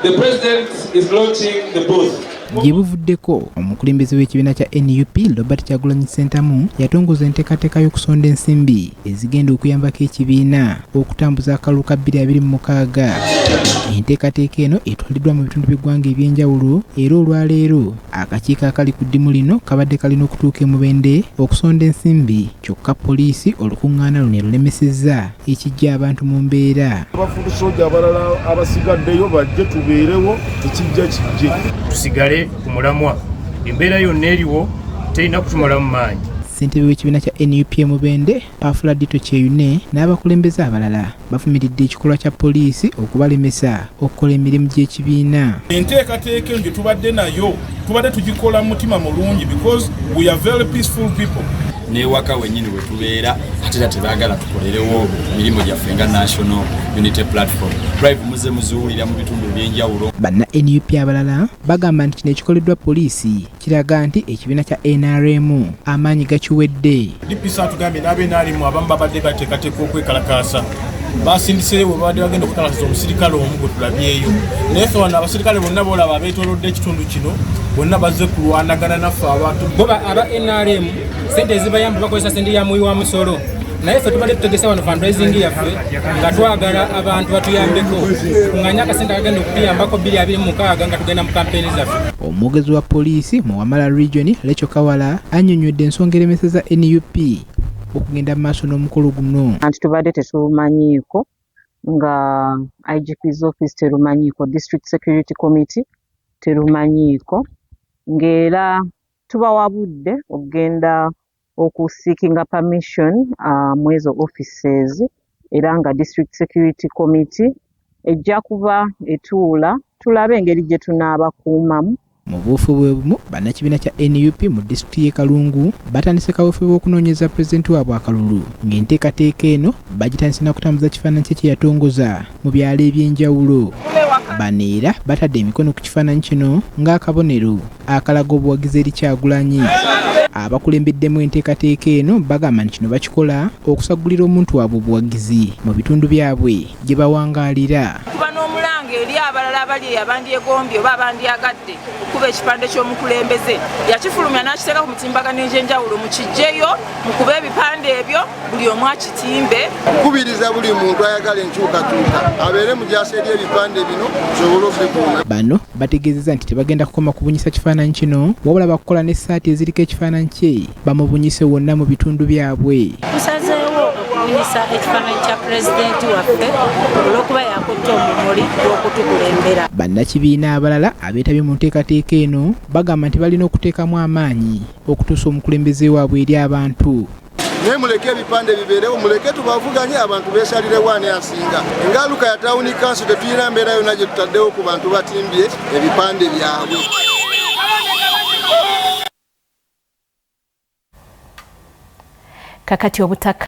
The president is launching the booth. Gyebuvuddeko omukulembeze w'ekibiina kya NUP Robert Kyagulanyi Ssentamu yatongoza enteekateeka y'okusonda ensimbi ezigenda okuyambako ekibiina okutambuza akalulu ka 2026. Enteekateeka eno etwaliddwa mu bitundu by'eggwanga ebyenjawulo era olwaleero akakiiko akali ku ddimu lino kabadde kalina okutuuka Mubende okusonda ensimbi kyokka poliisi olukuŋŋaana luno lulemesezza ekijja abantu mu mbeera. Abafudu soja abalala abasigaddeyo bajje tubeerewo ekijja kijje tusigale ku mulamwa embeera yonna eriwo terina kutumala mu maanyi. Ssentebe w'ekibiina kya NUP Mubende Pafula Dito Kyeyune n'abakulembeze abalala bafumiridde ekikolwa kya poliisi okubalemesa okukola emirimu gy'ekibiina. Enteekateeka eno gye tubadde nayo tubadde tugikola mu mutima mulungi because we are very peaceful people. Newaka wennyini we tubeera ate tebaagala tukolerewo emirimu gyaffe nga National Unity Platform. Drive muze muzuulira mu bitundu by'enjawulo. Banna NUP abalala bagamba nti kino ekikoleddwa poliisi kiraga nti ekibiina kya NRM amaanyi gakiwedde. DPS atugambye n'aba-NRM abamu babadde bateekateeka okwekalakaasa. Basindise bwe babadde bagenda okukalakasa omusirikale omu gwe tulabyeyo. Naye ffe wano abasirikale bonna boolaba abeetoolodde ekitundu kino bonna bazze kulwanagana naffe abantu. Bo aba NRM sente ezibayamba bakozesa sente ya muyi wa musolo. Naye ffe tubadde tutegese wano fundraising yaffe nga twagala abantu batuyambeko kunganya akasente akagenda okutuyambako 2026 nga tugenda mu kampeyini zaffe. Omwogezi wa poliisi mu Wamala Region Lecho Kawala annyonnyodde ensonga eremeseza NUP okugenda mu maaso n'omukolo guno. Anti tubadde tetumanyiiko nga IGP's office terumanyiiko, District Security Committee terumanyiiko, ng'era tubawa budde okugenda okuseekinga permission mu ezo offices era nga District Security Committee ejja kuba etuula tulabe engeri gye tunaabakuumamu. Mu buufu bwe bumu bannakibiina kya NUP mu disitulikiti y'e Kalungu batandise kaweefube w'okunoonyeza pulezidenti waabwe akalulu ng'enteekateeka eno bagitandise n'okutambuza kifaananyi kye kye yatongoza mu byalo eby'enjawulo. Bano era batadde emikono ku kifaananyi kino ng'akabonero akalaga obuwagizi eri Kyagulanyi. Abakulembeddemu enteekateeka eno bagamba nti kino bakikola okusagulira omuntu waabwe obuwagizi mu bitundu byabwe gye bawangaalira. Eri abalala abali abandyegombye oba abandyagadde okuba ekipande ky'omukulembeze yakifulumya n'akiteeka ku mutimbagano egy'enjawulo mukijjeyo mukube ebipande ebyo buli omu akitimbe. Kubiriza buli muntu ayagala enkyukakyuka abeere mu gyasa eri ebipande bino kisobole okubikuuma. Bano bategeezezza nti tebagenda kukoma kubunyisa kifaananyi kino wabula bakukola n'essaati eziriko ekifaananyi kye bamubunyise wonna mu bitundu byabwe. Tusazeewo okubunyisa ekifaananyi kya pulezidenti waffe olw'okuba yakutte omumuli gw'okutukulembera. Bannakibiina abalala abeetabye mu nteekateeka eno bagamba nti balina okuteekamu amaanyi okutuusa omukulembeze waabwe eri abantu. Naye muleke ebipande bibeerewo, muleke tubavuganye abantu beesalirewo ani asinga. Nga Luka ya Town Council tetuyina mbeera yonna gye tutaddewo ku bantu batimbye ebipande byabwe. Kakati obutaka